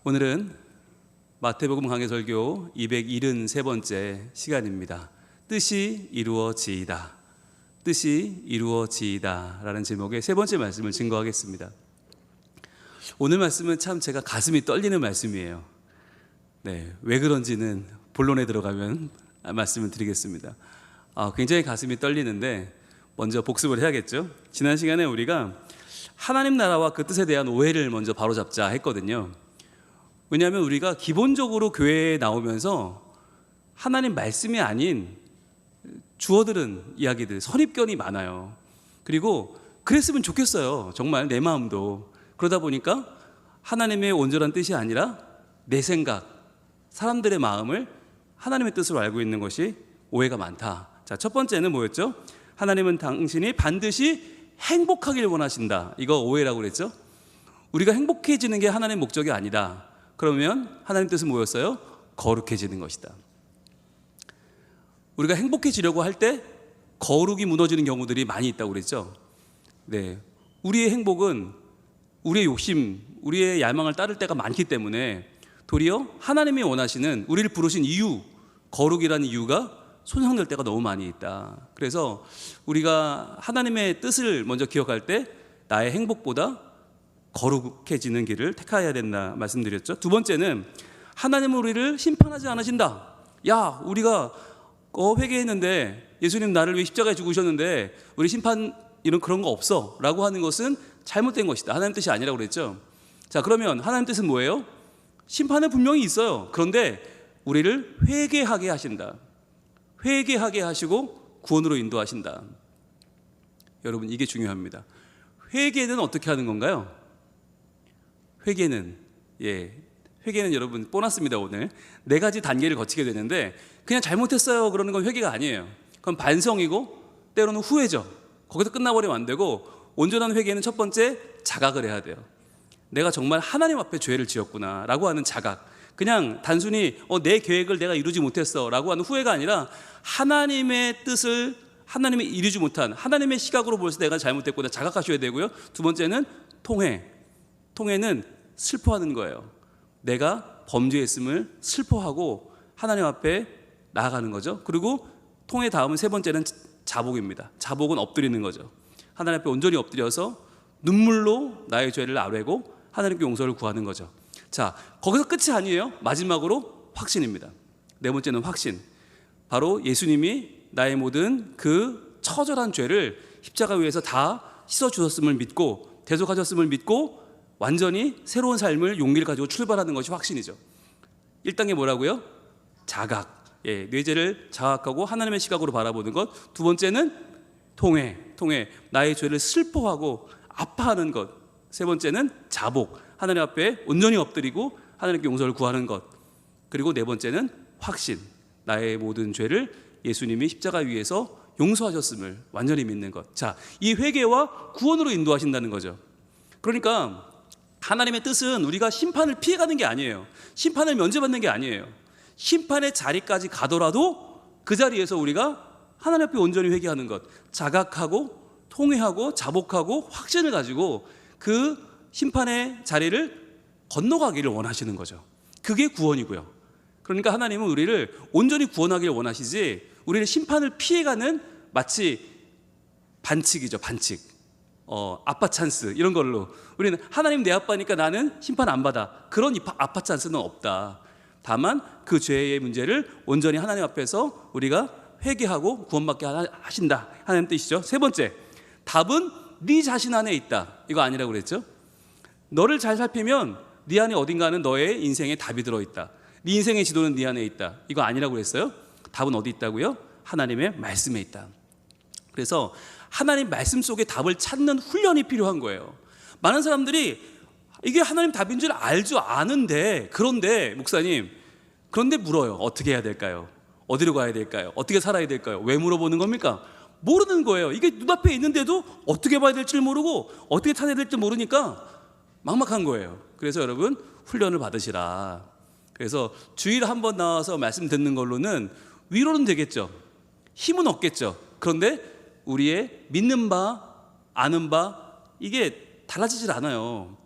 오늘은 마태복음 강해설교 273번째 시간입니다. 뜻이 이루어지이다. 뜻이 이루어지이다 라는 제목의 세 번째 말씀을 증거하겠습니다. 오늘 말씀은 참 제가 가슴이 떨리는 말씀이에요. 왜 그런지는 본론에 들어가면 말씀을 드리겠습니다. 굉장히 가슴이 떨리는데 먼저 복습을 해야겠죠. 지난 시간에 우리가 하나님 나라와 그 뜻에 대한 오해를 먼저 바로잡자 했거든요. 왜냐하면 우리가 기본적으로 교회에 나오면서 하나님 말씀이 아닌 주어들은 이야기들, 선입견이 많아요. 그리고 그랬으면 좋겠어요. 정말 내 마음도. 그러다 보니까 하나님의 온전한 뜻이 아니라 내 생각, 사람들의 마음을 하나님의 뜻으로 알고 있는 것이 오해가 많다. 자, 첫 번째는 뭐였죠? 하나님은 당신이 반드시 행복하길 원하신다. 이거 오해라고 그랬죠? 우리가 행복해지는 게 하나님의 목적이 아니다. 그러면 하나님 뜻은 뭐였어요? 거룩해지는 것이다. 우리가 행복해지려고 할 때 거룩이 무너지는 경우들이 많이 있다고 그랬죠? 우리의 행복은 우리의 욕심, 우리의 야망을 따를 때가 많기 때문에 도리어 하나님이 원하시는, 우리를 부르신 이유, 거룩이라는 이유가 손상될 때가 너무 많이 있다. 그래서 우리가 하나님의 뜻을 먼저 기억할 때 나의 행복보다 거룩해지는 길을 택해야 된다 말씀드렸죠. 두 번째는 하나님은 우리를 심판하지 않으신다. 야, 우리가 회개했는데 예수님 나를 위해 십자가에 죽으셨는데 우리 심판 이런 그런 거 없어 라고 하는 것은 잘못된 것이다. 하나님 뜻이 아니라고 그랬죠. 자, 그러면 하나님 뜻은 뭐예요? 심판은 분명히 있어요. 그런데 우리를 회개하게 하신다. 회개하게 하시고 구원으로 인도하신다. 여러분, 이게 중요합니다. 회개는 어떻게 하는 건가요? 회개는 여러분 보너스입니다. 오늘 네 가지 단계를 거치게 되는데 그냥 잘못했어요 그러는 건 회개가 아니에요. 그건 반성이고 때로는 후회죠. 거기서 끝나버리면 안 되고, 온전한 회개는 첫 번째 자각을 해야 돼요. 내가 정말 하나님 앞에 죄를 지었구나 라고 하는 자각. 그냥 단순히 내 계획을 내가 이루지 못했어 라고 하는 후회가 아니라 하나님의 뜻을 하나님이 이루지 못한 하나님의 시각으로 볼 때 내가 잘못했구나 자각하셔야 되고요. 두 번째는 통회는 슬퍼하는 거예요. 내가 범죄했음을 슬퍼하고 하나님 앞에 나아가는 거죠. 그리고 통회 다음은 세 번째는 자복입니다. 자복은 엎드리는 거죠. 하나님 앞에 온전히 엎드려서 눈물로 나의 죄를 아뢰고 하나님께 용서를 구하는 거죠. 자, 거기서 끝이 아니에요. 마지막으로 확신입니다. 네 번째는 확신. 바로 예수님이 나의 모든 그 처절한 죄를 십자가 위에서 다 씻어주셨음을 믿고 대속하셨음을 믿고 완전히 새로운 삶을 용기를 가지고 출발하는 것이 확신이죠. 1단계 뭐라고요? 자각. 뇌죄를 자각하고 하나님의 시각으로 바라보는 것. 두 번째는 통회. 나의 죄를 슬퍼하고 아파하는 것. 세 번째는 자복. 하나님 앞에 온전히 엎드리고 하나님께 용서를 구하는 것. 그리고 네 번째는 확신. 나의 모든 죄를 예수님이 십자가 위에서 용서하셨음을 완전히 믿는 것. 자, 이 회개와 구원으로 인도하신다는 거죠. 그러니까 하나님의 뜻은 우리가 심판을 피해가는 게 아니에요. 심판을 면제받는 게 아니에요. 심판의 자리까지 가더라도 그 자리에서 우리가 하나님 앞에 온전히 회개하는 것, 자각하고 통회하고 자복하고 확신을 가지고 그 심판의 자리를 건너가기를 원하시는 거죠. 그게 구원이고요. 그러니까 하나님은 우리를 온전히 구원하기를 원하시지 우리를 심판을 피해가는 마치 반칙이죠. 반칙. 아빠 찬스 이런 걸로 우리는 하나님 내 아빠니까 나는 심판 안 받아, 그런 아빠 찬스는 없다. 다만 그 죄의 문제를 온전히 하나님 앞에서 우리가 회개하고 구원받게 하신다 하는 뜻이죠. 세 번째, 답은 네 자신 안에 있다. 이거 아니라고 그랬죠. 너를 잘 살피면 네 안에 어딘가는 너의 인생에 답이 들어있다. 네 인생의 지도는 네 안에 있다. 이거 아니라고 그랬어요. 답은 어디 있다고요? 하나님의 말씀에 있다. 그래서 하나님 말씀 속에 답을 찾는 훈련이 필요한 거예요. 많은 사람들이 이게 하나님 답인 줄 알죠. 아는데, 그런데 목사님, 그런데 물어요. 어떻게 해야 될까요? 어디로 가야 될까요? 어떻게 살아야 될까요? 왜 물어보는 겁니까? 모르는 거예요. 이게 눈앞에 있는데도 어떻게 봐야 될지 모르고 어떻게 찾아야 될지 모르니까 막막한 거예요. 그래서 여러분, 훈련을 받으시라. 그래서 주일에 한 번 나와서 말씀 듣는 걸로는 위로는 되겠죠. 힘은 없겠죠. 그런데 우리의 믿는 바, 아는 바, 이게 달라지질 않아요.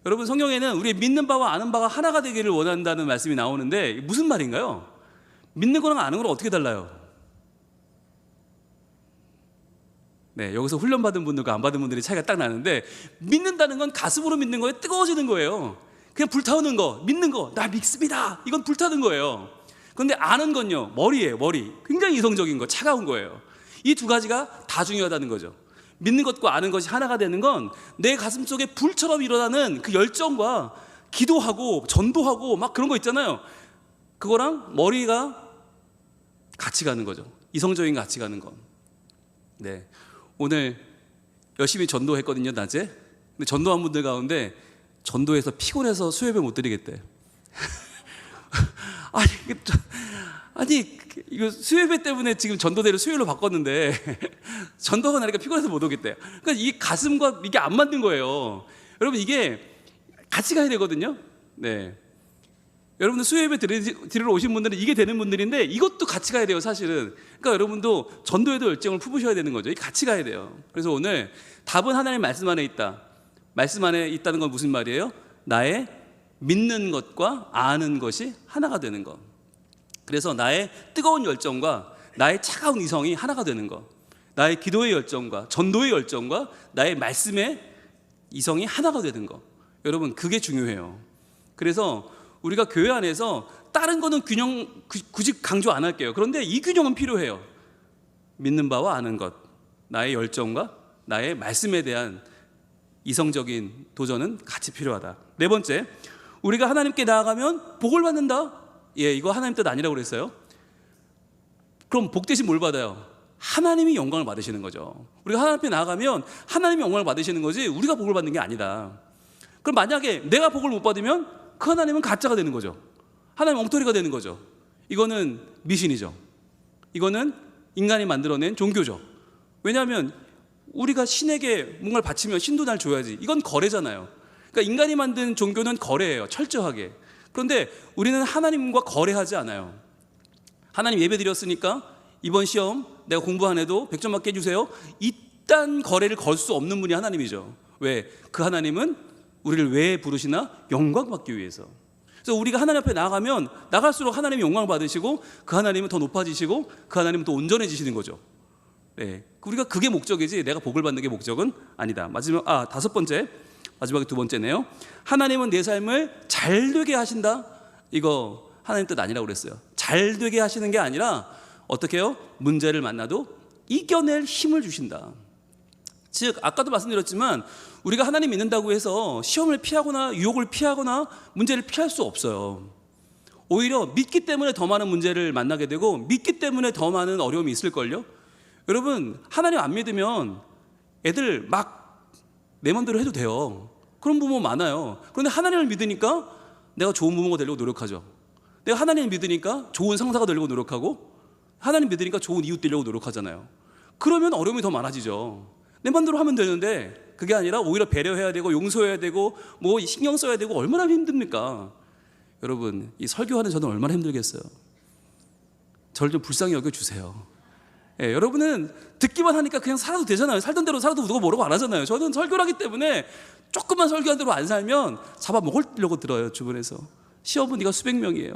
여러분, 성경에는 우리 믿는 바와 아는 바가 하나가 되기를 원한다는 말씀이 나오는데 무슨 말인가요? 믿는 거랑 아는 거랑 어떻게 달라요? 네, 여기서 훈련받은 분들과 안 받은 분들이 차이가 딱 나는데, 믿는다는 건 가슴으로 믿는 거에 뜨거워지는 거예요. 그냥 불타오는 거, 믿는 거, 나 믿습니다, 이건 불타는 거예요. 그런데 아는 건요, 머리예요. 머리. 굉장히 이성적인 거, 차가운 거예요. 이 두 가지가 다 중요하다는 거죠. 믿는 것과 아는 것이 하나가 되는 건 내 가슴 속에 불처럼 일어나는 그 열정과 기도하고 전도하고 막 그런 거 있잖아요. 그거랑 머리가 같이 가는 거죠. 이성적인 같이 가는 건. 네, 오늘 열심히 전도했거든요, 낮에. 근데 전도한 분들 가운데 전도해서 피곤해서 수요예배 못 드리겠대. 아니 이거 수요예배 때문에 지금 전도대를 수요일로 바꿨는데 전도가 나니까 피곤해서 못 오겠대요. 그러니까 이 가슴과 이게 안 맞는 거예요. 여러분, 이게 같이 가야 되거든요. 네, 여러분들 수요예배 드리러 오신 분들은 이게 되는 분들인데 이것도 같이 가야 돼요, 사실은. 그러니까 여러분도 전도에도 열정을 품으셔야 되는 거죠. 이게 같이 가야 돼요. 그래서 오늘 답은 하나님의 말씀 안에 있다. 말씀 안에 있다는 건 무슨 말이에요? 나의 믿는 것과 아는 것이 하나가 되는 것. 그래서 나의 뜨거운 열정과 나의 차가운 이성이 하나가 되는 것, 나의 기도의 열정과 전도의 열정과 나의 말씀의 이성이 하나가 되는 것. 여러분, 그게 중요해요. 그래서 우리가 교회 안에서 다른 거는 균형 굳이 강조 안 할게요. 그런데 이 균형은 필요해요. 믿는 바와 아는 것, 나의 열정과 나의 말씀에 대한 이성적인 도전은 같이 필요하다. 네 번째, 우리가 하나님께 나아가면 복을 받는다. 예, 이거 하나님 뜻 아니라고 그랬어요. 그럼 복 대신 뭘 받아요? 하나님이 영광을 받으시는 거죠. 우리가 하나님 앞에 나아가면 하나님이 영광을 받으시는 거지 우리가 복을 받는 게 아니다. 그럼 만약에 내가 복을 못 받으면 그 하나님은 가짜가 되는 거죠. 하나님 엉터리가 되는 거죠. 이거는 미신이죠. 이거는 인간이 만들어낸 종교죠. 왜냐하면 우리가 신에게 뭔가를 바치면 신도 날 줘야지. 이건 거래잖아요. 그러니까 인간이 만든 종교는 거래예요, 철저하게. 그런데 우리는 하나님과 거래하지 않아요. 하나님 예배 드렸으니까 이번 시험 내가 공부 안 해도 100점 맞게 해주세요. 이딴 거래를 걸 수 없는 분이 하나님이죠. 왜? 그 하나님은 우리를 왜 부르시나? 영광 받기 위해서. 그래서 우리가 하나님 앞에 나가면 나갈수록 하나님이 영광을 받으시고 그 하나님은 더 높아지시고 그 하나님은 더 온전해지시는 거죠. 네, 우리가 그게 목적이지 내가 복을 받는 게 목적은 아니다. 다섯 번째, 마지막에 두 번째네요. 하나님은 내 삶을 잘 되게 하신다. 이거 하나님 뜻 아니라고 그랬어요. 잘 되게 하시는 게 아니라 어떻게 해요? 문제를 만나도 이겨낼 힘을 주신다. 즉, 아까도 말씀드렸지만 우리가 하나님 믿는다고 해서 시험을 피하거나 유혹을 피하거나 문제를 피할 수 없어요. 오히려 믿기 때문에 더 많은 문제를 만나게 되고 믿기 때문에 더 많은 어려움이 있을걸요. 여러분, 하나님 안 믿으면 애들 막 내 맘대로 해도 돼요. 그런 부모 많아요. 그런데 하나님을 믿으니까 내가 좋은 부모가 되려고 노력하죠. 내가 하나님을 믿으니까 좋은 상사가 되려고 노력하고 하나님 믿으니까 좋은 이웃 되려고 노력하잖아요. 그러면 어려움이 더 많아지죠. 내 맘대로 하면 되는데 그게 아니라 오히려 배려해야 되고 용서해야 되고 뭐 신경 써야 되고 얼마나 힘듭니까? 여러분, 이 설교하는 저는 얼마나 힘들겠어요. 저를 좀 불쌍히 여겨주세요. 예, 여러분은 듣기만 하니까 그냥 살아도 되잖아요. 살던 대로 살아도 누가 뭐라고 안 하잖아요. 저는 설교를 하기 때문에 조금만 설교한 대로 안 살면 잡아먹으려고 들어요, 주변에서. 시험은 네가 수백 명이에요.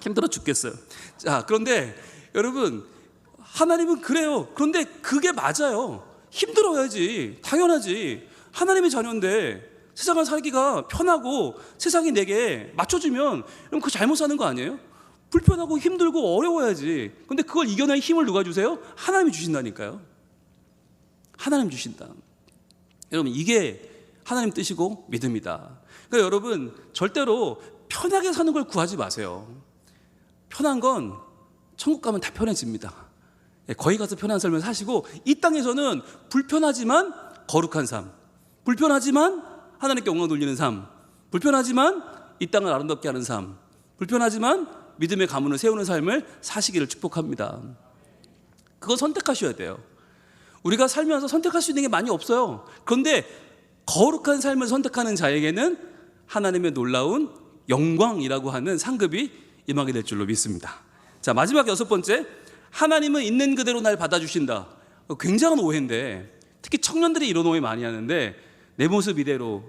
힘들어 죽겠어요. 자, 그런데 여러분, 하나님은 그래요. 그런데 그게 맞아요. 힘들어야지, 당연하지. 하나님의 자녀인데 세상을 살기가 편하고 세상이 내게 맞춰주면 그럼 그 잘못 사는 거 아니에요? 불편하고 힘들고 어려워야지. 근데 그걸 이겨낼 힘을 누가 주세요? 하나님이 주신다니까요. 하나님 주신다. 여러분, 이게 하나님 뜻이고 믿음이다. 그러니까 여러분, 절대로 편하게 사는 걸 구하지 마세요. 편한 건 천국 가면 다 편해집니다. 거기 가서 편한 삶을 사시고 이 땅에서는 불편하지만 거룩한 삶, 불편하지만 하나님께 영광 돌리는 삶, 불편하지만 이 땅을 아름답게 하는 삶, 불편하지만 믿음의 가문을 세우는 삶을 사시기를 축복합니다. 그거 선택하셔야 돼요. 우리가 살면서 선택할 수 있는 게 많이 없어요. 그런데 거룩한 삶을 선택하는 자에게는 하나님의 놀라운 영광이라고 하는 상급이 임하게 될 줄로 믿습니다. 자, 마지막 여섯 번째, 하나님은 있는 그대로 날 받아주신다. 굉장한 오해인데 특히 청년들이 이런 오해 많이 하는데 내 모습 이대로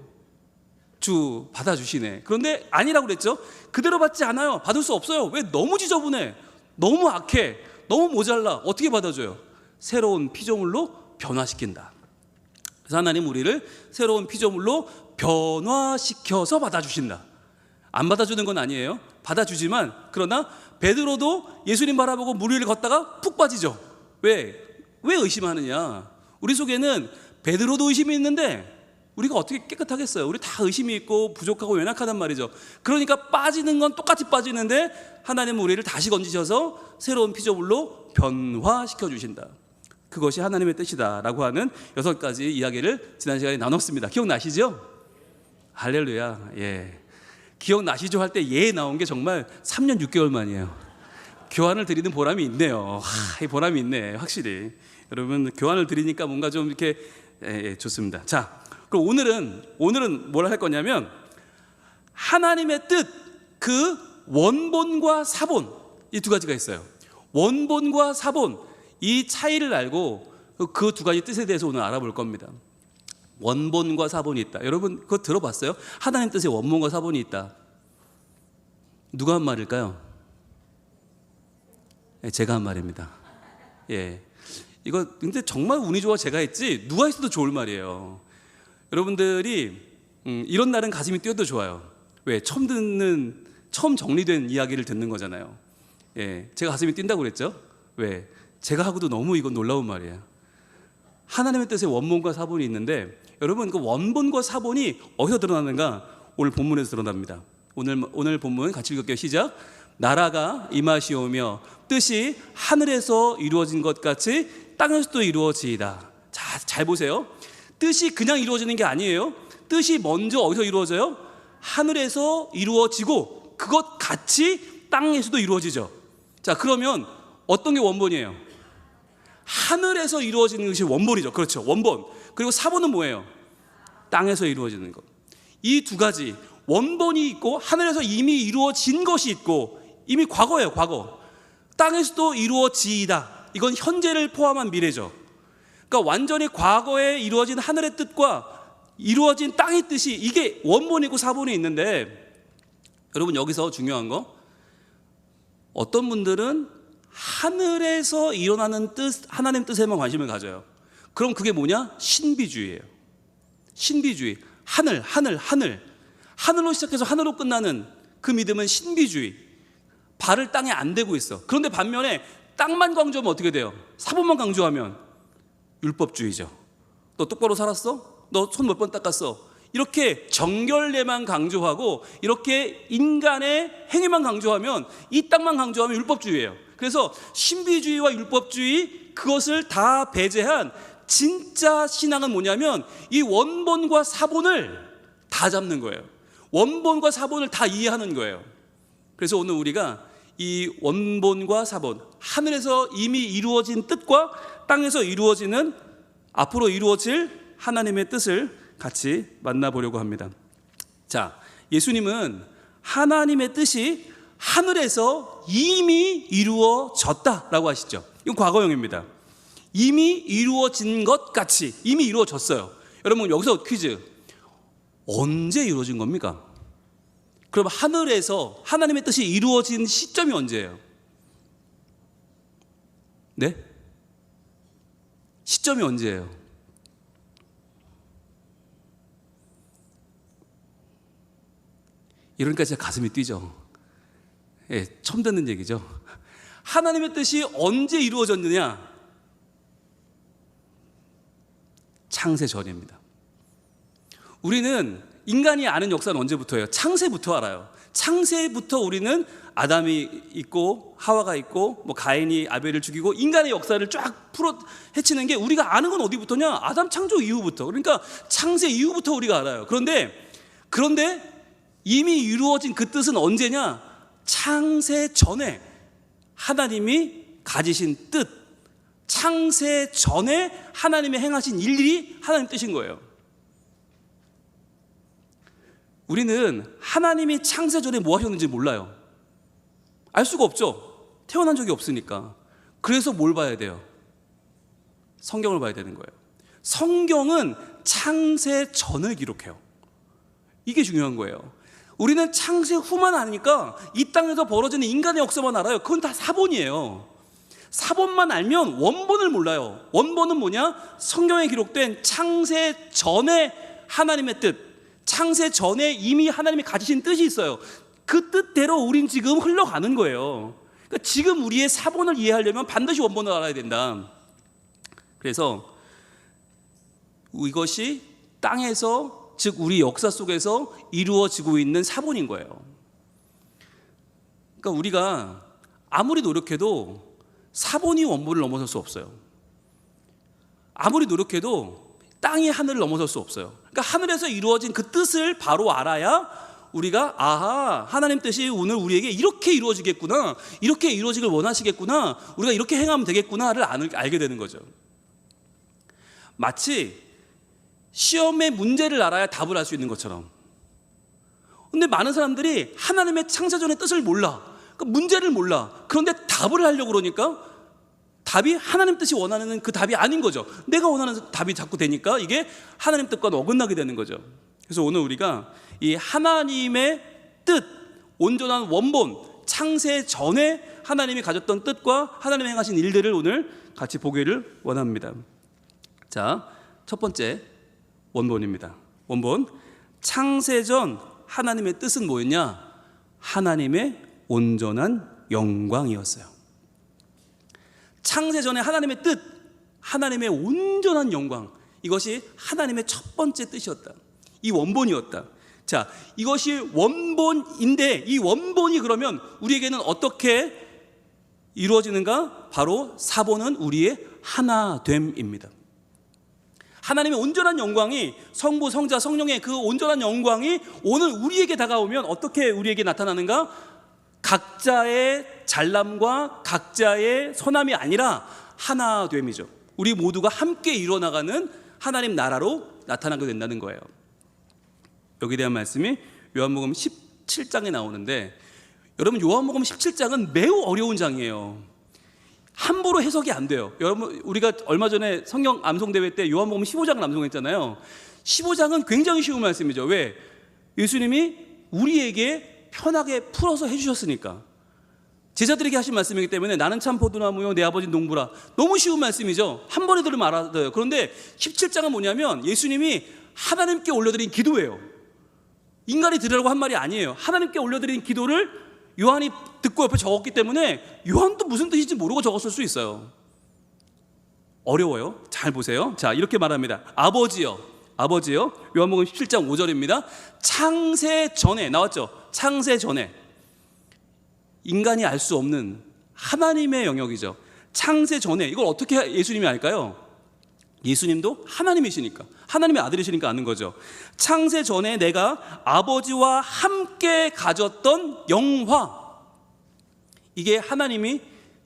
주 받아주시네. 그런데 아니라고 그랬죠. 그대로 받지 않아요. 받을 수 없어요. 왜? 너무 지저분해, 너무 악해, 너무 모자라. 어떻게 받아줘요? 새로운 피조물로 변화시킨다. 그래서 하나님 우리를 새로운 피조물로 변화시켜서 받아주신다. 안 받아주는 건 아니에요. 받아주지만, 그러나 베드로도 예수님 바라보고 물 위를 걷다가 푹 빠지죠. 왜 의심하느냐? 우리 속에는 베드로도 의심이 있는데 우리가 어떻게 깨끗하겠어요? 우리 다 의심이 있고 부족하고 연약하단 말이죠. 그러니까 빠지는 건 똑같이 빠지는데 하나님은 우리를 다시 건지셔서 새로운 피조물로 변화시켜 주신다. 그것이 하나님의 뜻이다라고 하는 6가지 이야기를 지난 시간에 나눴습니다. 기억나시죠? 할렐루야. 예. 기억나시죠? 할 때 예 나온 게 정말 3년 6개월 만이에요. 교환을 드리는 보람이 있네요. 이 보람이 있네, 확실히. 여러분, 교환을 드리니까 뭔가 좀 이렇게 좋습니다. 자, 그럼 오늘은 뭘 할 거냐면, 하나님의 뜻, 그 원본과 사본, 이 2가지가 있어요. 원본과 사본, 이 차이를 알고 그 2가지 뜻에 대해서 오늘 알아볼 겁니다. 원본과 사본이 있다. 여러분 그거 들어봤어요? 하나님 뜻에 원본과 사본이 있다. 누가 한 말일까요? 제가 한 말입니다. 예, 이거 근데 정말 운이 좋아 제가 했지 누가 했어도 좋을 말이에요. 여러분들이 이런 날은 가슴이 뛰어도 좋아요. 왜? 처음 정리된 이야기를 듣는 거잖아요. 예, 제가 가슴이 뛴다고 그랬죠? 왜? 제가 하고도 너무 이건 놀라운 말이에요. 하나님의 뜻에 원본과 사본이 있는데, 여러분 그 원본과 사본이 어디서 드러나는가? 오늘 본문에서 드러납니다. 오늘 본문 같이 읽을게요. 시작. 나라가 임하시오며 뜻이 하늘에서 이루어진 것 같이 땅에서도 이루어지이다. 자, 잘 보세요. 뜻이 그냥 이루어지는 게 아니에요. 뜻이 먼저 어디서 이루어져요? 하늘에서 이루어지고 그것 같이 땅에서도 이루어지죠. 자, 그러면 어떤 게 원본이에요? 하늘에서 이루어지는 것이 원본이죠. 그렇죠, 원본. 그리고 사본은 뭐예요? 땅에서 이루어지는 것. 이 2가지, 원본이 있고 하늘에서 이미 이루어진 것이 있고, 이미 과거예요, 과거. 땅에서도 이루어지이다. 이건 현재를 포함한 미래죠. 그러니까 완전히 과거에 이루어진 하늘의 뜻과 이루어진 땅의 뜻이, 이게 원본이고 사본이 있는데, 여러분 여기서 중요한 거, 어떤 분들은 하늘에서 일어나는 뜻, 하나님 뜻에만 관심을 가져요. 그럼 그게 뭐냐? 신비주의예요. 신비주의. 하늘로 시작해서 하늘로 끝나는 그 믿음은 신비주의. 발을 땅에 안 대고 있어. 그런데 반면에 땅만 강조하면 어떻게 돼요? 사본만 강조하면 율법주의죠. 너 똑바로 살았어? 너 손 몇 번 닦았어? 이렇게 정결례만 강조하고 이렇게 인간의 행위만 강조하면, 이 땅만 강조하면 율법주의예요. 그래서 신비주의와 율법주의, 그것을 다 배제한 진짜 신앙은 뭐냐면 이 원본과 사본을 다 잡는 거예요. 원본과 사본을 다 이해하는 거예요. 그래서 오늘 우리가 이 원본과 사본, 하늘에서 이미 이루어진 뜻과 땅에서 이루어지는, 앞으로 이루어질 하나님의 뜻을 같이 만나보려고 합니다. 자, 예수님은 하나님의 뜻이 하늘에서 이미 이루어졌다라고 하시죠. 이건 과거형입니다. 이미 이루어진 것 같이, 이미 이루어졌어요. 여러분 여기서 퀴즈. 언제 이루어진 겁니까? 그럼 하늘에서 하나님의 뜻이 이루어진 시점이 언제예요? 네? 시점이 언제예요? 이러니까 진짜 가슴이 뛰죠. 예, 처음 듣는 얘기죠. 하나님의 뜻이 언제 이루어졌느냐? 창세 전입니다. 우리는 인간이 아는 역사는 언제부터예요? 창세부터 알아요. 창세부터 우리는 아담이 있고 하와가 있고 뭐 가인이 아벨을 죽이고 인간의 역사를 쫙 풀어 헤치는 게, 우리가 아는 건 어디부터냐? 아담 창조 이후부터. 그러니까 창세 이후부터 우리가 알아요. 그런데 이미 이루어진 그 뜻은 언제냐? 창세 전에 하나님이 가지신 뜻, 창세 전에 하나님이 행하신 일이 하나님 뜻인 거예요. 우리는 하나님이 창세 전에 뭐 하셨는지 몰라요. 알 수가 없죠. 태어난 적이 없으니까. 그래서 뭘 봐야 돼요? 성경을 봐야 되는 거예요. 성경은 창세 전을 기록해요. 이게 중요한 거예요. 우리는 창세 후만 아니까 이 땅에서 벌어지는 인간의 역사만 알아요. 그건 다 사본이에요. 사본만 알면 원본을 몰라요. 원본은 뭐냐? 성경에 기록된 창세 전에 하나님의 뜻, 창세 전에 이미 하나님이 가지신 뜻이 있어요. 그 뜻대로 우린 지금 흘러가는 거예요. 그러니까 지금 우리의 사본을 이해하려면 반드시 원본을 알아야 된다. 그래서 이것이 땅에서, 즉 우리 역사 속에서 이루어지고 있는 사본인 거예요. 그러니까 우리가 아무리 노력해도 사본이 원본을 넘어설 수 없어요. 아무리 노력해도 땅이 하늘을 넘어설 수 없어요. 그러니까 하늘에서 이루어진 그 뜻을 바로 알아야 우리가 아하, 하나님 뜻이 오늘 우리에게 이렇게 이루어지겠구나, 이렇게 이루어지길 원하시겠구나, 우리가 이렇게 행하면 되겠구나를 알게 되는 거죠. 마치 시험의 문제를 알아야 답을 알 수 있는 것처럼. 근데 많은 사람들이 하나님의 창세전의 뜻을 몰라. 그러니까 문제를 몰라. 그런데 답을 하려고 그러니까 답이 하나님 뜻이 원하는 그 답이 아닌 거죠. 내가 원하는 답이 자꾸 되니까 이게 하나님 뜻과 어긋나게 되는 거죠. 그래서 오늘 우리가 이 하나님의 뜻, 온전한 원본, 창세 전에 하나님이 가졌던 뜻과 하나님이 행하신 일들을 오늘 같이 보기를 원합니다. 자, 첫 번째 원본입니다. 원본. 창세전 하나님의 뜻은 뭐였냐? 하나님의 온전한 영광이었어요. 창세전에 하나님의 뜻, 하나님의 온전한 영광, 이것이 하나님의 첫 번째 뜻이었다. 이 원본이었다. 자, 이것이 원본인데 이 원본이 그러면 우리에게는 어떻게 이루어지는가? 바로 사본은 우리의 하나됨입니다. 하나님의 온전한 영광이, 성부, 성자, 성령의 그 온전한 영광이 오늘 우리에게 다가오면 어떻게 우리에게 나타나는가? 각자의 잘남과 각자의 선함이 아니라 하나됨이죠. 우리 모두가 함께 이뤄나가는 하나님 나라로 나타나게 된다는 거예요. 여기에 대한 말씀이 요한복음 17장에 나오는데, 여러분 요한복음 17장은 매우 어려운 장이에요. 함부로 해석이 안 돼요. 여러분, 우리가 얼마 전에 성경 암송대회 때 요한복음 15장을 암송했잖아요. 15장은 굉장히 쉬운 말씀이죠. 왜? 예수님이 우리에게 편하게 풀어서 해주셨으니까. 제자들에게 하신 말씀이기 때문에 나는 참 포도나무요 내 아버지는 농부라. 너무 쉬운 말씀이죠. 한 번에 들으면 알아요. 그런데 17장은 뭐냐면 예수님이 하나님께 올려드린 기도예요. 인간이 들으라고 한 말이 아니에요. 하나님께 올려드린 기도를 요한이 듣고 옆에 적었기 때문에 요한도 무슨 뜻인지 모르고 적었을 수 있어요. 어려워요. 잘 보세요. 자, 이렇게 말합니다. 아버지요, 아버지요. 요한복음 17장 5절입니다. 창세 전에, 나왔죠? 창세 전에. 인간이 알 수 없는 하나님의 영역이죠. 창세 전에. 이걸 어떻게 예수님이 알까요? 예수님도 하나님이시니까, 하나님의 아들이시니까 아는 거죠. 창세 전에 내가 아버지와 함께 가졌던 영화, 이게 하나님이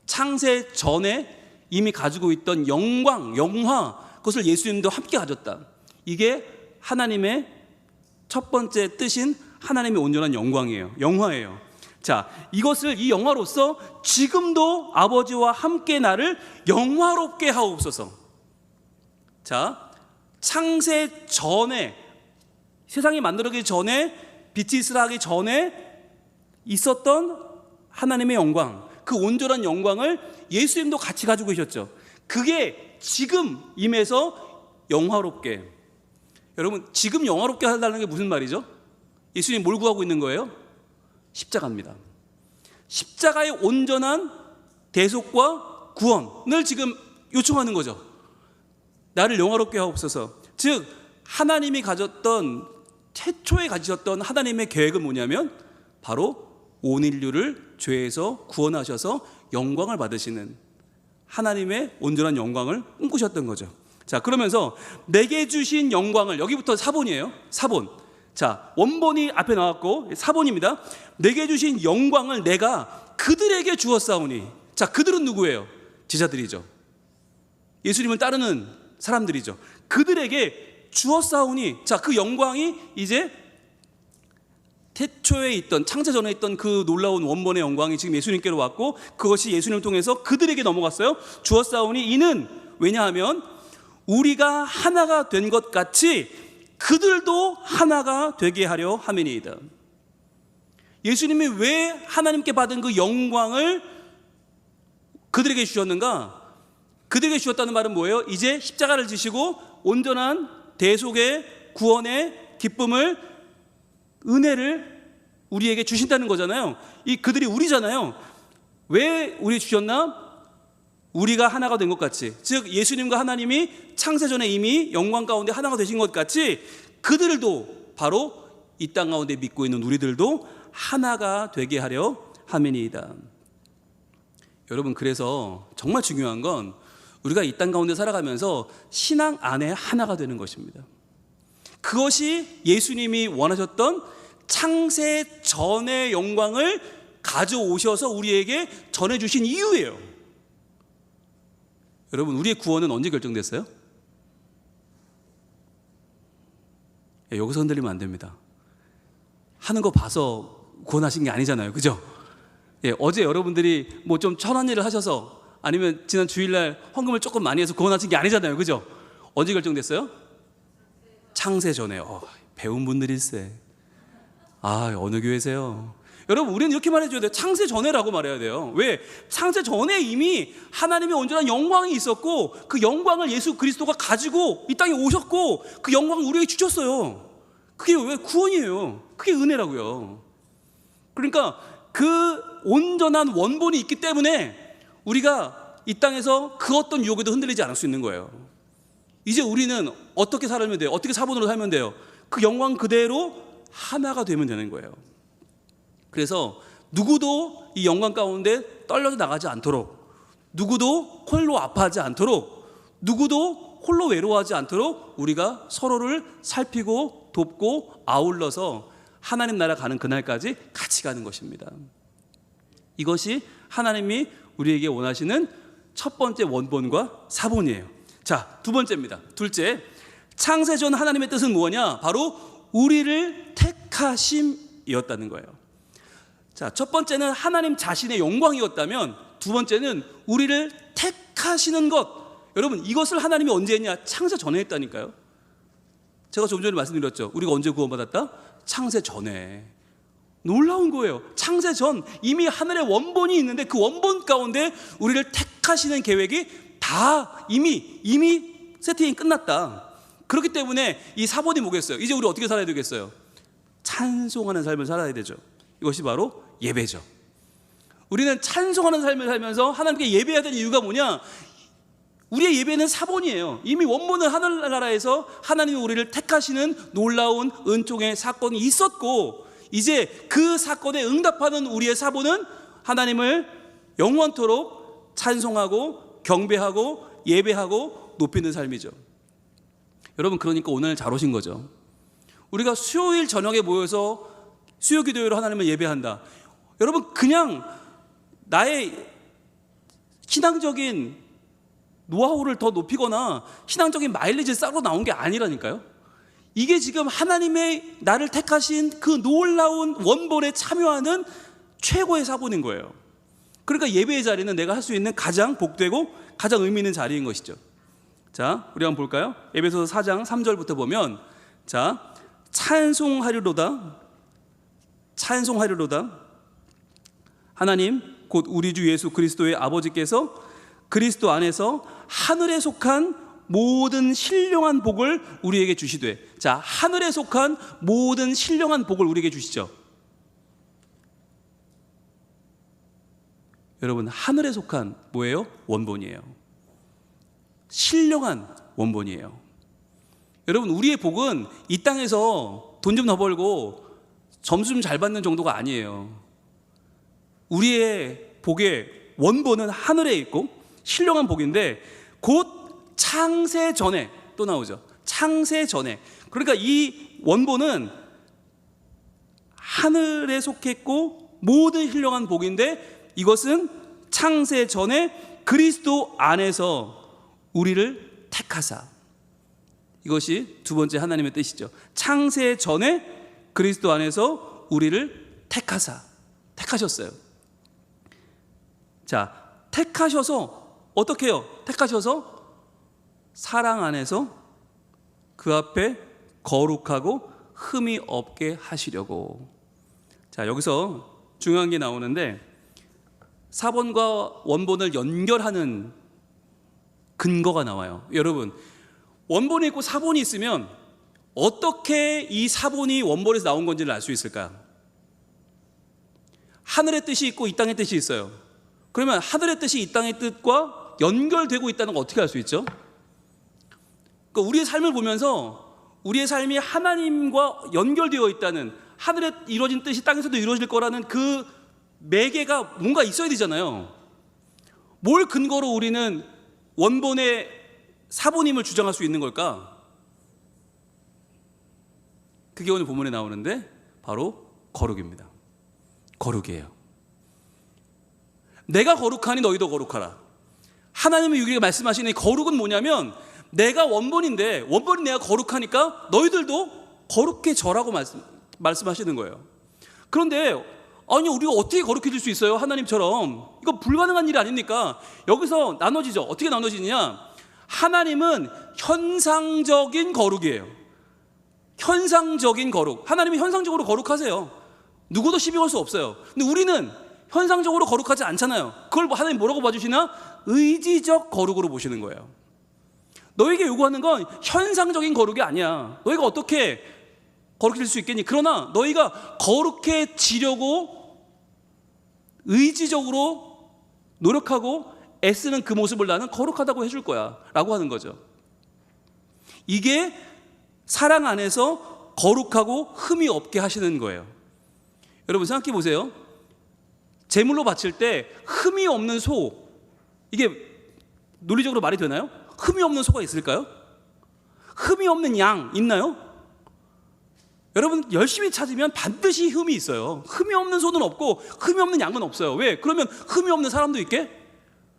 창세 전에 이미 가지고 있던 영광, 영화, 그것을 예수님도 함께 가졌다. 이게 하나님의 첫 번째 뜻인 하나님의 온전한 영광이에요. 영화예요. 자, 이것을, 이 영화로서 지금도 아버지와 함께 나를 영화롭게 하옵소서. 자, 창세 전에, 세상이 만들어지기 전에, 빛이 있으라 하기 전에 있었던 하나님의 영광, 그 온전한 영광을 예수님도 같이 가지고 계셨죠. 그게 지금 임해서 영화롭게. 여러분, 지금 영화롭게 하려는 게 무슨 말이죠? 예수님 뭘 구하고 있는 거예요? 십자가입니다. 십자가의 온전한 대속과 구원을 지금 요청하는 거죠. 나를 영화롭게 하옵소서. 즉 하나님이 가졌던, 최초에 가지셨던 하나님의 계획은 뭐냐면 바로 온 인류를 죄에서 구원하셔서 영광을 받으시는 하나님의 온전한 영광을 꿈꾸셨던 거죠. 자, 그러면서 내게 주신 영광을, 여기부터 사본이에요. 사본. 자, 원본이 앞에 나왔고 사본입니다. 내게 주신 영광을 내가 그들에게 주었사오니. 자, 그들은 누구예요? 제자들이죠. 예수님을 따르는 사람들이죠. 그들에게 주었사오니. 자, 그 영광이 이제 태초에 있던, 창세전에 있던 그 놀라운 원본의 영광이 지금 예수님께로 왔고, 그것이 예수님을 통해서 그들에게 넘어갔어요. 주었사오니 이는, 왜냐하면 우리가 하나가 된 것 같이 그들도 하나가 되게 하려 함이니이다. 예수님이 왜 하나님께 받은 그 영광을 그들에게 주셨는가? 그들에게 주셨다는 말은 뭐예요? 이제 십자가를 지시고 온전한 대속의 구원의 기쁨을, 은혜를 우리에게 주신다는 거잖아요. 이 그들이 우리잖아요. 왜 우리 주셨나? 우리가 하나가 된 것 같이, 즉 예수님과 하나님이 창세전에 이미 영광 가운데 하나가 되신 것 같이, 그들도 바로 이 땅 가운데 믿고 있는 우리들도 하나가 되게 하려 함이니이다. 여러분, 그래서 정말 중요한 건 우리가 이 땅 가운데 살아가면서 신앙 안에 하나가 되는 것입니다. 그것이 예수님이 원하셨던 창세 전의 영광을 가져오셔서 우리에게 전해주신 이유예요. 여러분, 우리의 구원은 언제 결정됐어요? 여기서 흔들리면 안 됩니다. 하는 거 봐서 구원하신 게 아니잖아요, 그죠? 어제 여러분들이 뭐 좀 천한 일을 하셔서, 아니면 지난 주일날 헌금을 조금 많이 해서 구원하신 게 아니잖아요, 그죠? 언제 결정됐어요? 창세 전에. 배운 분들일세. 어느 교회세요? 여러분, 우리는 이렇게 말해줘야 돼요. 창세 전에라고 말해야 돼요. 왜? 창세 전에 이미 하나님의 온전한 영광이 있었고, 그 영광을 예수 그리스도가 가지고 이 땅에 오셨고, 그 영광을 우리에게 주셨어요. 그게 왜? 구원이에요. 그게 은혜라고요. 그러니까 그 온전한 원본이 있기 때문에 우리가 이 땅에서 그 어떤 유혹에도 흔들리지 않을 수 있는 거예요. 이제 우리는 어떻게 살면 돼요? 어떻게 사본으로 살면 돼요? 그 영광 그대로 하나가 되면 되는 거예요. 그래서 누구도 이 영광 가운데 떨려져 나가지 않도록, 누구도 홀로 아파하지 않도록, 누구도 홀로 외로워하지 않도록 우리가 서로를 살피고 돕고 아울러서 하나님 나라 가는 그날까지 같이 가는 것입니다. 이것이 하나님이 우리에게 원하시는 첫 번째 원본과 사본이에요. 자, 두 번째입니다. 둘째, 창세전 하나님의 뜻은 뭐냐? 바로 우리를 택하심이었다는 거예요. 자, 첫 번째는 하나님 자신의 영광이었다면, 두 번째는 우리를 택하시는 것. 여러분, 이것을 하나님이 언제 했냐? 창세 전에 했다니까요. 제가 좀 전에 말씀드렸죠. 우리가 언제 구원받았다? 창세 전에. 놀라운 거예요. 창세 전 이미 하늘의 원본이 있는데 그 원본 가운데 우리를 택하시는 계획이 다 이미 세팅이 끝났다. 그렇기 때문에 이 사본이 뭐겠어요? 이제 우리 어떻게 살아야 되겠어요? 찬송하는 삶을 살아야 되죠. 이것이 바로 예배죠. 우리는 찬송하는 삶을 살면서 하나님께 예배해야 되는 이유가 뭐냐? 우리의 예배는 사본이에요. 이미 원본은 하늘나라에서 하나님이 우리를 택하시는 놀라운 은총의 사건이 있었고, 이제 그 사건에 응답하는 우리의 사본은 하나님을 영원토록 찬송하고 경배하고 예배하고 높이는 삶이죠. 여러분, 그러니까 오늘 잘 오신 거죠. 우리가 수요일 저녁에 모여서 수요 기도회로 하나님을 예배한다. 여러분, 그냥 나의 신앙적인 노하우를 더 높이거나 신앙적인 마일리지를 쌓고 나온 게 아니라니까요. 이게 지금 하나님의 나를 택하신 그 놀라운 원본에 참여하는 최고의 사본인 거예요. 그러니까 예배의 자리는 내가 할 수 있는 가장 복되고 가장 의미 있는 자리인 것이죠. 자, 우리 한번 볼까요? 에베소서 4장 3절부터 보면, 자, 찬송하리로다 하나님 곧 우리 주 예수 그리스도의 아버지께서 그리스도 안에서 하늘에 속한 모든 신령한 복을 우리에게 주시되. 자, 하늘에 속한 모든 신령한 복을 우리에게 주시죠. 여러분, 하늘에 속한 뭐예요? 원본이에요. 신령한 원본이에요. 여러분, 우리의 복은 이 땅에서 돈 좀 더 벌고 점수 좀 잘 받는 정도가 아니에요. 우리의 복의 원본은 하늘에 있고 신령한 복인데, 곧 창세 전에, 또 나오죠. 창세 전에. 그러니까 이 원본은 하늘에 속했고 모든 신령한 복인데, 이것은 창세 전에 그리스도 안에서 우리를 택하사. 이것이 두 번째 하나님의 뜻이죠. 창세 전에 그리스도 안에서 우리를 택하사. 택하셨어요. 자, 택하셔서 어떻게 해요? 택하셔서 사랑 안에서 그 앞에 거룩하고 흠이 없게 하시려고. 자, 여기서 중요한 게 나오는데 사본과 원본을 연결하는 근거가 나와요. 여러분, 원본이 있고 사본이 있으면 어떻게 이 사본이 원본에서 나온 건지를 알 수 있을까요? 하늘의 뜻이 있고 이 땅의 뜻이 있어요. 그러면 하늘의 뜻이 이 땅의 뜻과 연결되고 있다는 걸 어떻게 알 수 있죠? 그러니까 우리의 삶을 보면서 우리의 삶이 하나님과 연결되어 있다는, 하늘에 이루어진 뜻이 땅에서도 이루어질 거라는 그 매개가 뭔가 있어야 되잖아요. 뭘 근거로 우리는 원본의 사본임을 주장할 수 있는 걸까? 그게 오늘 본문에 나오는데 바로 거룩입니다. 거룩이에요. 내가 거룩하니 너희도 거룩하라. 하나님의 우리에게 말씀하시는 이 거룩은 뭐냐면, 내가 원본인데 원본이 내가 거룩하니까 너희들도 거룩해져라고 말씀하시는 거예요. 그런데 아니, 우리가 어떻게 거룩해질 수 있어요? 하나님처럼. 이거 불가능한 일이 아닙니까? 여기서 나눠지죠. 어떻게 나눠지느냐? 하나님은 현상적인 거룩이에요. 현상적인 거룩. 하나님이 현상적으로 거룩하세요. 누구도 시비 걸 수 없어요. 근데 우리는 현상적으로 거룩하지 않잖아요. 그걸 하나님 뭐라고 봐주시나? 의지적 거룩으로 보시는 거예요. 너에게 요구하는 건 현상적인 거룩이 아니야. 너희가 어떻게 거룩해질 수 있겠니? 그러나 너희가 거룩해지려고 의지적으로 노력하고 애쓰는 그 모습을 나는 거룩하다고 해줄 거야 라고 하는 거죠. 이게 사랑 안에서 거룩하고 흠이 없게 하시는 거예요. 여러분 생각해 보세요. 제물로 바칠 때 흠이 없는 소, 이게 논리적으로 말이 되나요? 흠이 없는 소가 있을까요? 흠이 없는 양 있나요? 여러분 열심히 찾으면 반드시 흠이 있어요. 흠이 없는 소는 없고 흠이 없는 양은 없어요. 왜? 그러면 흠이 없는 사람도 있게?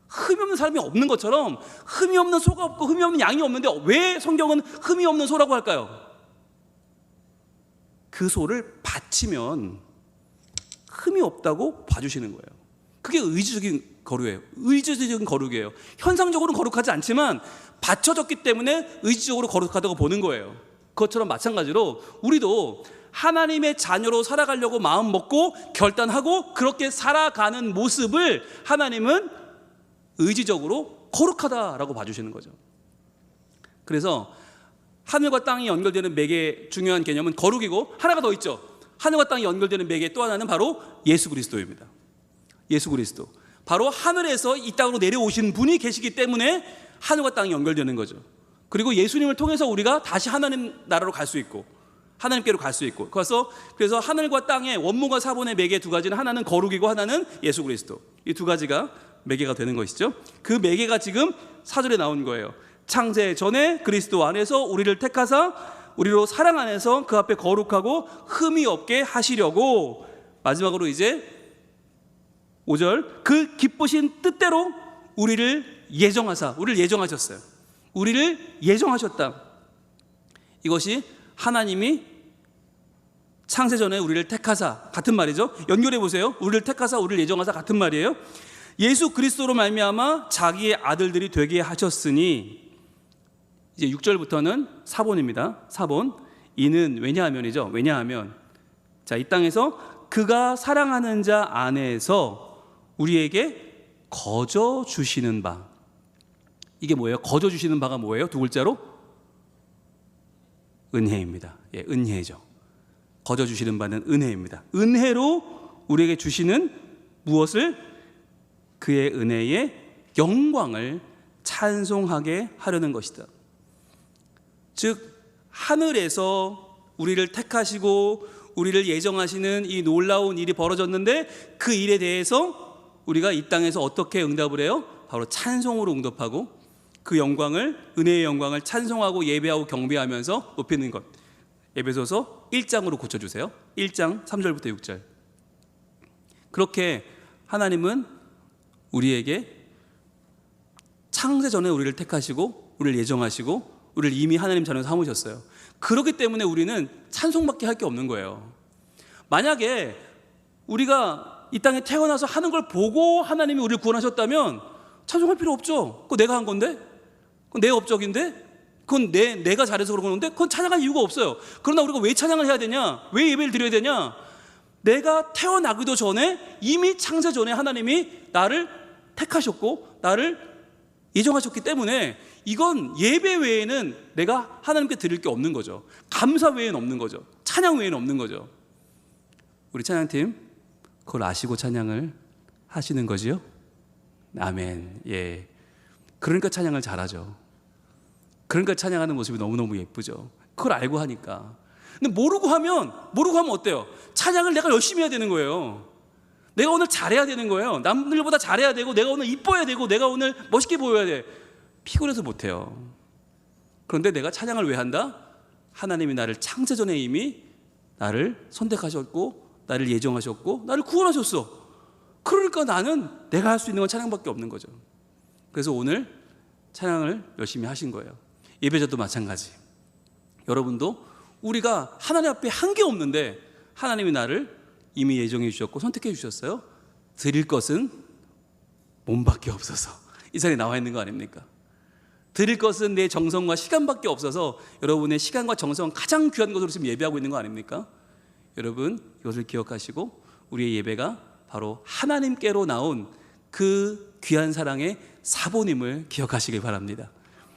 흠이 없는 사람이 없는 것처럼 흠이 없는 소가 없고 흠이 없는 양이 없는데 왜 성경은 흠이 없는 소라고 할까요? 그 소를 바치면 흠이 없다고 봐주시는 거예요. 그게 의지적인 거룩이에요. 의지적인 거룩이에요. 현상적으로는 거룩하지 않지만 바쳐졌기 때문에 의지적으로 거룩하다고 보는 거예요. 그것처럼 마찬가지로 우리도 하나님의 자녀로 살아가려고 마음 먹고 결단하고 그렇게 살아가는 모습을 하나님은 의지적으로 거룩하다라고 봐주시는 거죠. 그래서 하늘과 땅이 연결되는 매개 중요한 개념은 거룩이고, 하나가 더 있죠. 하늘과 땅이 연결되는 매개 또 하나는 바로 예수 그리스도입니다. 예수 그리스도. 바로 하늘에서 이 땅으로 내려오신 분이 계시기 때문에 하늘과 땅이 연결되는 거죠. 그리고 예수님을 통해서 우리가 다시 하나님 나라로 갈 수 있고 하나님께로 갈 수 있고, 그래서 하늘과 땅의 원문과 사본의 매개 두 가지는 하나는 거룩이고 하나는 예수 그리스도. 이 두 가지가 매개가 되는 것이죠. 그 매개가 지금 4절에 나온 거예요. 창세 전에 그리스도 안에서 우리를 택하사 우리로 사랑 안에서 그 앞에 거룩하고 흠이 없게 하시려고. 마지막으로 이제 5절, 그 기쁘신 뜻대로 우리를 예정하사, 우리를 예정하셨어요. 우리를 예정하셨다. 이것이 하나님이 창세전에 우리를 택하사, 같은 말이죠. 연결해 보세요. 우리를 택하사 우리를 예정하사 같은 말이에요. 예수 그리스도로 말미암아 자기의 아들들이 되게 하셨으니, 이제 6절부터는 사본입니다. 사본. 이는 왜냐하면이죠. 왜냐하면, 자, 이 땅에서 그가 사랑하는 자 안에서 우리에게 거저 주시는 바. 이게 뭐예요? 거저 주시는 바가 뭐예요? 두 글자로? 은혜입니다. 예, 은혜죠. 거저 주시는 바는 은혜입니다. 은혜로 우리에게 주시는 무엇을? 그의 은혜의 영광을 찬송하게 하려는 것이다. 즉 하늘에서 우리를 택하시고 우리를 예정하시는 이 놀라운 일이 벌어졌는데, 그 일에 대해서 우리가 이 땅에서 어떻게 응답을 해요? 바로 찬송으로 응답하고 그 영광을, 은혜의 영광을 찬송하고 예배하고 경배하면서 높이는 것. 에베소서 1장으로 고쳐주세요. 1장 3절부터 6절. 그렇게 하나님은 우리에게 창세 전에 우리를 택하시고 우리를 예정하시고 우리를 이미 하나님 자녀로 삼으셨어요. 그렇기 때문에 우리는 찬송밖에 할 게 없는 거예요. 만약에 우리가 이 땅에 태어나서 하는 걸 보고 하나님이 우리를 구원하셨다면 찬송할 필요 없죠. 그거 내가 한 건데? 그건 내 업적인데? 그건 내가 잘해서 그런 건데 그건 찬양할 이유가 없어요. 그러나 우리가 왜 찬양을 해야 되냐? 왜 예배를 드려야 되냐? 내가 태어나기도 전에 이미 창세 전에 하나님이 나를 택하셨고 나를 예정하셨기 때문에 이건 예배 외에는 내가 하나님께 드릴 게 없는 거죠. 감사 외에는 없는 거죠. 찬양 외에는 없는 거죠. 우리 찬양팀 그걸 아시고 찬양을 하시는 거지요? 아멘. 예. 그러니까 찬양을 잘하죠. 그러니까 찬양하는 모습이 너무너무 예쁘죠. 그걸 알고 하니까. 근데 모르고 하면 어때요? 찬양을 내가 열심히 해야 되는 거예요. 내가 오늘 잘해야 되는 거예요. 남들보다 잘해야 되고, 내가 오늘 이뻐야 되고, 내가 오늘 멋있게 보여야 돼. 피곤해서 못해요. 그런데 내가 찬양을 왜 한다? 하나님이 나를 창세전에 이미 나를 선택하셨고, 나를 예정하셨고, 나를 구원하셨어. 그러니까 나는 내가 할 수 있는 건 찬양밖에 없는 거죠. 그래서 오늘 찬양을 열심히 하신 거예요. 예배자도 마찬가지. 여러분도 우리가 하나님 앞에 한 게 없는데 하나님이 나를 이미 예정해 주셨고 선택해 주셨어요. 드릴 것은 몸밖에 없어서 이 자리에 나와 있는 거 아닙니까? 드릴 것은 내 정성과 시간밖에 없어서 여러분의 시간과 정성은 가장 귀한 것으로 지금 예배하고 있는 거 아닙니까? 여러분 이것을 기억하시고 우리의 예배가 바로 하나님께로 나온 그 귀한 사랑의 사본임을 기억하시길 바랍니다.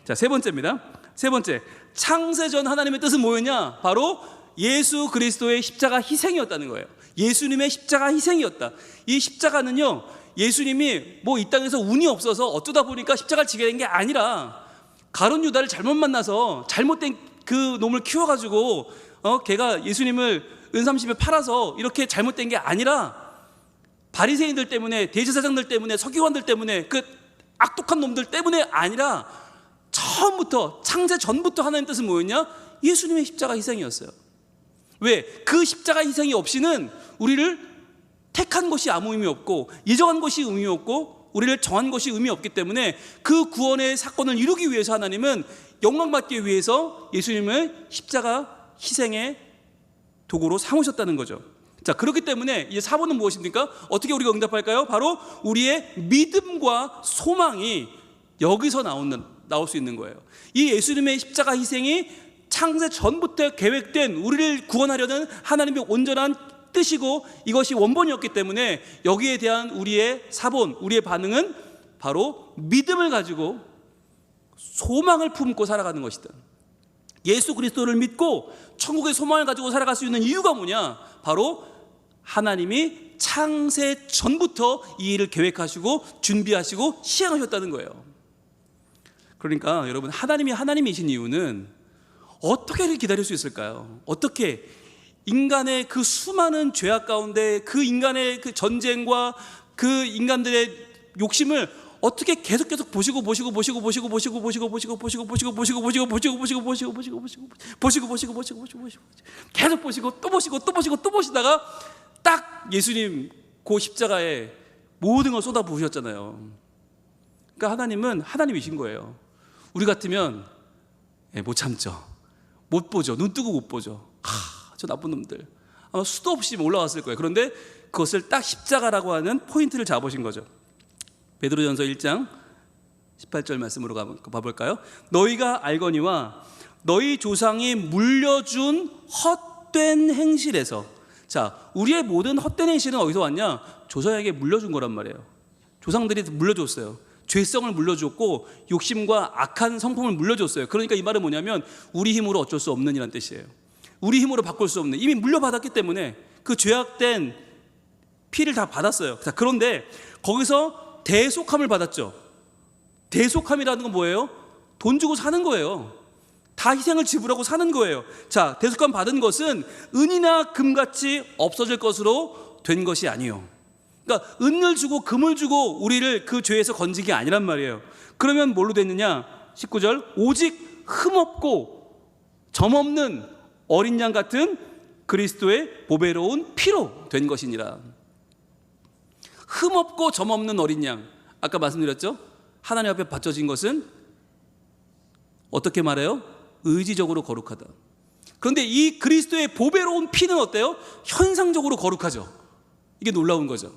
자, 세 번째입니다. 세 번째, 창세전 하나님의 뜻은 뭐였냐? 바로 예수 그리스도의 십자가 희생이었다는 거예요. 예수님의 십자가 희생이었다. 이 십자가는요, 예수님이 뭐 이 땅에서 운이 없어서 어쩌다 보니까 십자가를 지게 된 게 아니라 가룟 유다를 잘못 만나서 잘못된 그 놈을 키워가지고 걔가 예수님을 은삼십에 팔아서 이렇게 잘못된 게 아니라 바리새인들 때문에, 대제사장들 때문에, 서기관들 때문에, 그 악독한 놈들 때문에 아니라 처음부터 창세 전부터 하나님 뜻은 뭐였냐? 예수님의 십자가 희생이었어요. 왜? 그 십자가 희생이 없이는 우리를 택한 것이 아무 의미 없고 예정한 것이 의미 없고 우리를 정한 것이 의미 없기 때문에 그 구원의 사건을 이루기 위해서 하나님은 영광받기 위해서 예수님을 십자가 희생의 도구로 삼으셨다는 거죠. 자, 그렇기 때문에 이제 4번은 무엇입니까? 어떻게 우리가 응답할까요? 바로 우리의 믿음과 소망이 여기서 나올 수 있는 거예요. 이 예수님의 십자가 희생이 창세 전부터 계획된 우리를 구원하려는 하나님의 온전한 뜻이고 이것이 원본이었기 때문에 여기에 대한 우리의 사본, 우리의 반응은 바로 믿음을 가지고 소망을 품고 살아가는 것이다. 예수 그리스도를 믿고 천국의 소망을 가지고 살아갈 수 있는 이유가 뭐냐? 바로 하나님이 창세 전부터 이 일을 계획하시고 준비하시고 시행하셨다는 거예요. 그러니까 여러분, 하나님이 하나님이신 이유는 어떻게 기다릴 수 있을까요? 어떻게 인간의 그 수많은 죄악 가운데 그 인간의 그 전쟁과 그 인간들의 욕심을 어떻게 계속 보시고 또 보시다가 딱 예수님 그 십자가에 모든 걸 쏟아 부으셨잖아요. 그러니까 하나님은 하나님이신 거예요. 우리 같으면 못 참죠. 못 보죠. 눈 뜨고 못 보죠. 저 나쁜 놈들. 아마 수도 없이 올라왔을 거예요. 그런데 그것을 딱 십자가라고 하는 포인트를 잡으신 거죠. 베드로전서 1장 18절 말씀으로 가볼까요? 너희가 알거니와 너희 조상이 물려준 헛된 행실에서, 자, 우리의 모든 헛된 행실은 어디서 왔냐? 조상에게 물려준 거란 말이에요. 조상들이 물려줬어요. 죄성을 물려줬고 욕심과 악한 성품을 물려줬어요. 그러니까 이 말은 뭐냐면 우리 힘으로 어쩔 수 없는 이란 뜻이에요. 우리 힘으로 바꿀 수 없는, 이미 물려받았기 때문에 그 죄악된 피를 다 받았어요. 자, 그런데 거기서 대속함을 받았죠. 대속함이라는 건 뭐예요? 돈 주고 사는 거예요. 다 희생을 지불하고 사는 거예요. 자, 대속함 받은 것은 은이나 금같이 없어질 것으로 된 것이 아니에요. 그러니까 은을 주고 금을 주고 우리를 그 죄에서 건지기 아니란 말이에요. 그러면 뭘로 됐느냐? 19절, 오직 흠없고 점없는 어린 양 같은 그리스도의 보배로운 피로 된 것이니라. 흠없고 점없는 어린 양, 아까 말씀드렸죠? 하나님 앞에 바쳐진 것은 어떻게 말해요? 의지적으로 거룩하다. 그런데 이 그리스도의 보배로운 피는 어때요? 현상적으로 거룩하죠. 이게 놀라운 거죠.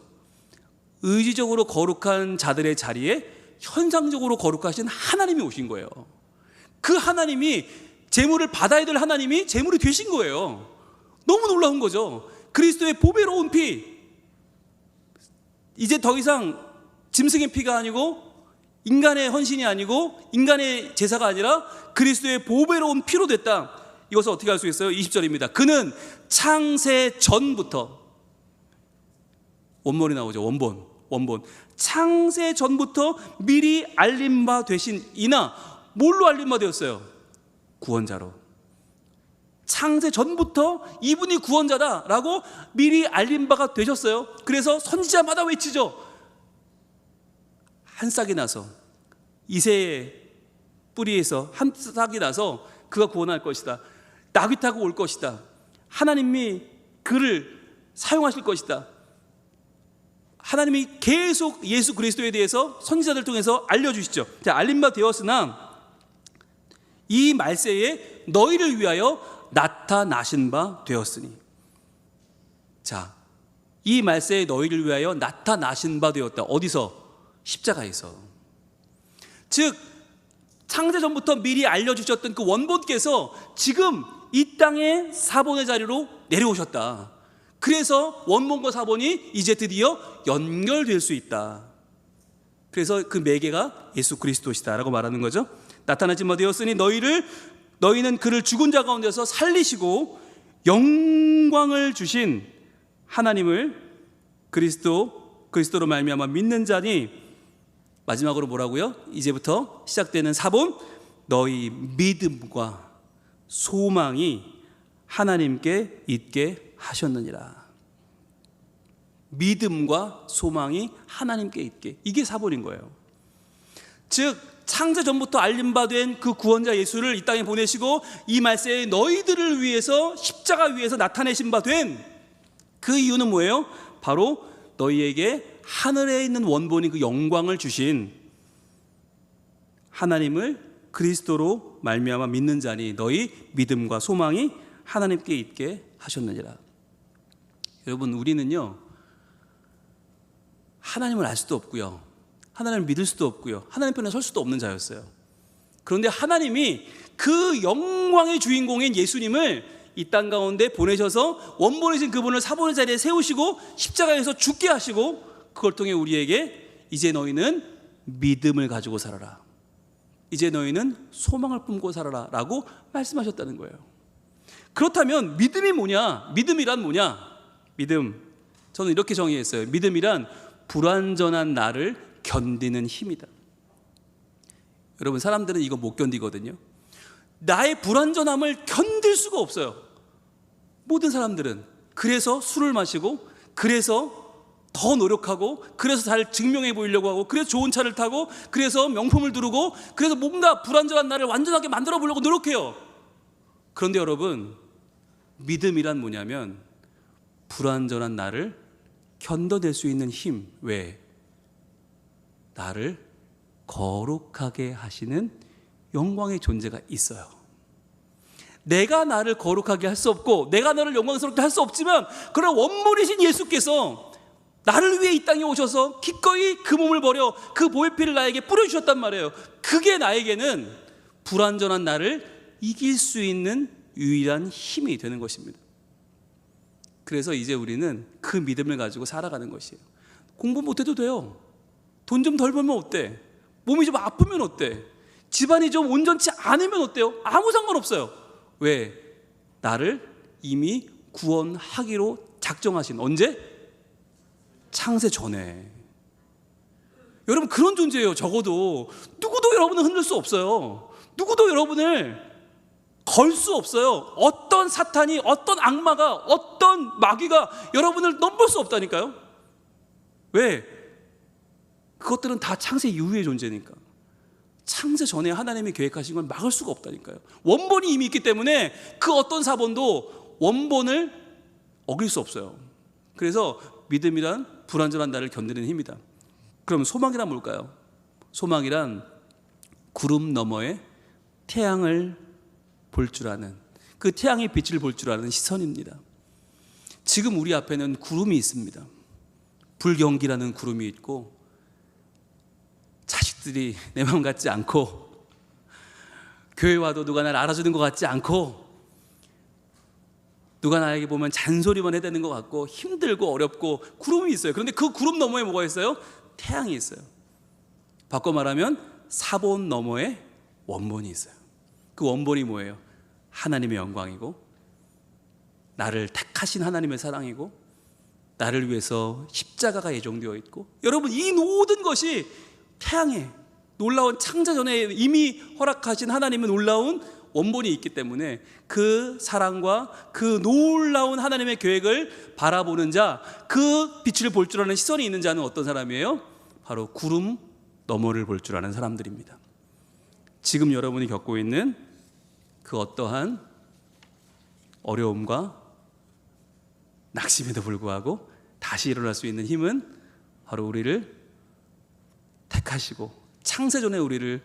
의지적으로 거룩한 자들의 자리에 현상적으로 거룩하신 하나님이 오신 거예요. 그 하나님이, 재물을 받아야 될 하나님이 재물이 되신 거예요. 너무 놀라운 거죠. 그리스도의 보배로운 피, 이제 더 이상 짐승의 피가 아니고 인간의 헌신이 아니고 인간의 제사가 아니라 그리스도의 보배로운 피로 됐다. 이것을 어떻게 알 수 있어요? 20절입니다. 그는 창세 전부터, 원본이 나오죠. 원본. 창세 전부터 미리 알림 바 되신 이나, 뭘로 알림 바 되었어요? 구원자로. 창세 전부터 이분이 구원자다라고 미리 알림 바가 되셨어요. 그래서 선지자마다 외치죠. 한 싹이 나서, 이새의 뿌리에서 한 싹이 나서 그가 구원할 것이다. 나귀 타고 올 것이다. 하나님이 그를 사용하실 것이다. 하나님이 계속 예수 그리스도에 대해서 선지자들 통해서 알려주시죠. 자, 알림 바 되었으나 이 말세에 너희를 위하여 나타나신 바 되었으니. 자, 이 말세에 너희를 위하여 나타나신 바 되었다. 어디서? 십자가에서. 즉 창세 전부터 미리 알려주셨던 그 원본께서 지금 이 땅의 사본의 자리로 내려오셨다. 그래서 원본과 사본이 이제 드디어 연결될 수 있다. 그래서 그 매개가 예수 그리스도시다라고 말하는 거죠. 나타나신 바 되었으니 너희는 그를 죽은 자 가운데서 살리시고 영광을 주신 하나님을 그리스도로 말미암아 믿는 자니. 마지막으로 뭐라고요? 이제부터 시작되는 사본, 너희 믿음과 소망이 하나님께 있게 하셨느니라. 믿음과 소망이 하나님께 있게, 이게 사본인 거예요. 즉 창세 전부터 알림받은 그 구원자 예수를 이 땅에 보내시고 이 말세에 너희들을 위해서 십자가 위에서 나타내신 바 된 그 이유는 뭐예요? 바로 너희에게 하늘에 있는 원본인 그 영광을 주신 하나님을 그리스도로 말미암아 믿는 자니 너희 믿음과 소망이 하나님께 있게 하셨느니라. 여러분, 우리는요 하나님을 알 수도 없고요, 하나님을 믿을 수도 없고요, 하나님 편에 설 수도 없는 자였어요. 그런데 하나님이 그 영광의 주인공인 예수님을 이 땅 가운데 보내셔서 원본이신 그분을 사본의 자리에 세우시고 십자가에서 죽게 하시고, 그걸 통해 우리에게 이제 너희는 믿음을 가지고 살아라, 이제 너희는 소망을 품고 살아라 라고 말씀하셨다는 거예요. 그렇다면 믿음이 뭐냐? 믿음이란 뭐냐? 믿음, 저는 이렇게 정의했어요. 믿음이란 불완전한 나를 견디는 힘이다. 여러분, 사람들은 이거 못 견디거든요. 나의 불완전함을 견딜 수가 없어요. 모든 사람들은. 그래서 술을 마시고, 그래서 더 노력하고, 그래서 잘 증명해 보이려고 하고, 그래서 좋은 차를 타고, 그래서 명품을 두르고, 그래서 뭔가 불완전한 나를 완전하게 만들어 보려고 노력해요. 그런데 여러분, 믿음이란 뭐냐면 불완전한 나를 견뎌낼 수 있는 힘 외에 나를 거룩하게 하시는 영광의 존재가 있어요. 내가 나를 거룩하게 할 수 없고 내가 나를 영광스럽게 할 수 없지만, 그러나 원본이신 예수께서 나를 위해 이 땅에 오셔서 기꺼이 그 몸을 버려 그 보혈피를 나에게 뿌려주셨단 말이에요. 그게 나에게는 불완전한 나를 이길 수 있는 유일한 힘이 되는 것입니다. 그래서 이제 우리는 그 믿음을 가지고 살아가는 것이에요. 공부 못해도 돼요. 돈 좀 덜 벌면 어때? 몸이 좀 아프면 어때? 집안이 좀 온전치 않으면 어때요? 아무 상관없어요. 왜? 나를 이미 구원하기로 작정하신, 언제? 창세 전에. 여러분, 그런 존재예요. 적어도 누구도 여러분을 흔들 수 없어요. 누구도 여러분을 걸 수 없어요. 어떤 사탄이, 어떤 악마가, 어떤 마귀가 여러분을 넘볼 수 없다니까요. 왜? 그것들은 다 창세 이후의 존재니까. 창세 전에 하나님이 계획하신 걸 막을 수가 없다니까요. 원본이 이미 있기 때문에 그 어떤 사본도 원본을 어길 수 없어요. 그래서 믿음이란 불완전한 나를 견디는 힘이다. 그럼 소망이란 뭘까요? 소망이란 구름 너머에 태양을 볼 줄 아는, 그 태양의 빛을 볼 줄 아는 시선입니다. 지금 우리 앞에는 구름이 있습니다. 불경기라는 구름이 있고, 자식들이 내 마음 같지 않고 교회 와도 누가 나를 알아주는 것 같지 않고, 누가 나에게 보면 잔소리만 해대는 것 같고, 힘들고 어렵고 구름이 있어요. 그런데 그 구름 너머에 뭐가 있어요? 태양이 있어요. 바꿔 말하면 사본 너머에 원본이 있어요. 그 원본이 뭐예요? 하나님의 영광이고, 나를 택하신 하나님의 사랑이고, 나를 위해서 십자가가 예정되어 있고, 여러분 이 모든 것이 태양의 놀라운 창조전에 이미 허락하신 하나님의 놀라운 원본이 있기 때문에 그 사랑과 그 놀라운 하나님의 계획을 바라보는 자, 그 빛을 볼 줄 아는 시선이 있는 자는 어떤 사람이에요? 바로 구름 너머를 볼 줄 아는 사람들입니다. 지금 여러분이 겪고 있는 그 어떠한 어려움과 낙심에도 불구하고 다시 일어날 수 있는 힘은 바로 우리를 택하시고 창세전에 우리를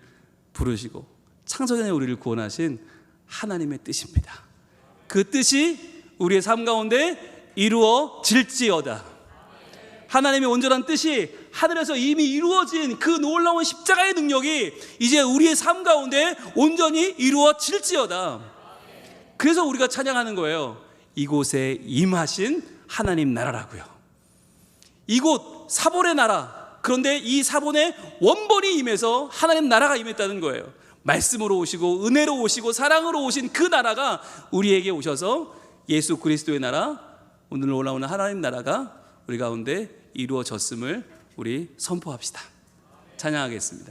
부르시고 창세전에 우리를 구원하신 하나님의 뜻입니다. 그 뜻이 우리의 삶 가운데 이루어질지어다. 하나님의 온전한 뜻이 하늘에서 이미 이루어진 그 놀라운 십자가의 능력이 이제 우리의 삶 가운데 온전히 이루어질지어다. 그래서 우리가 찬양하는 거예요. 이곳에 임하신 하나님 나라라고요. 이곳 사본의 나라, 그런데 이 사본의 원본이 임해서 하나님 나라가 임했다는 거예요. 말씀으로 오시고 은혜로 오시고 사랑으로 오신 그 나라가 우리에게 오셔서 예수 그리스도의 나라, 오늘 올라오는 하나님 나라가 우리 가운데 이루어졌음을 우리 선포합시다. 찬양하겠습니다.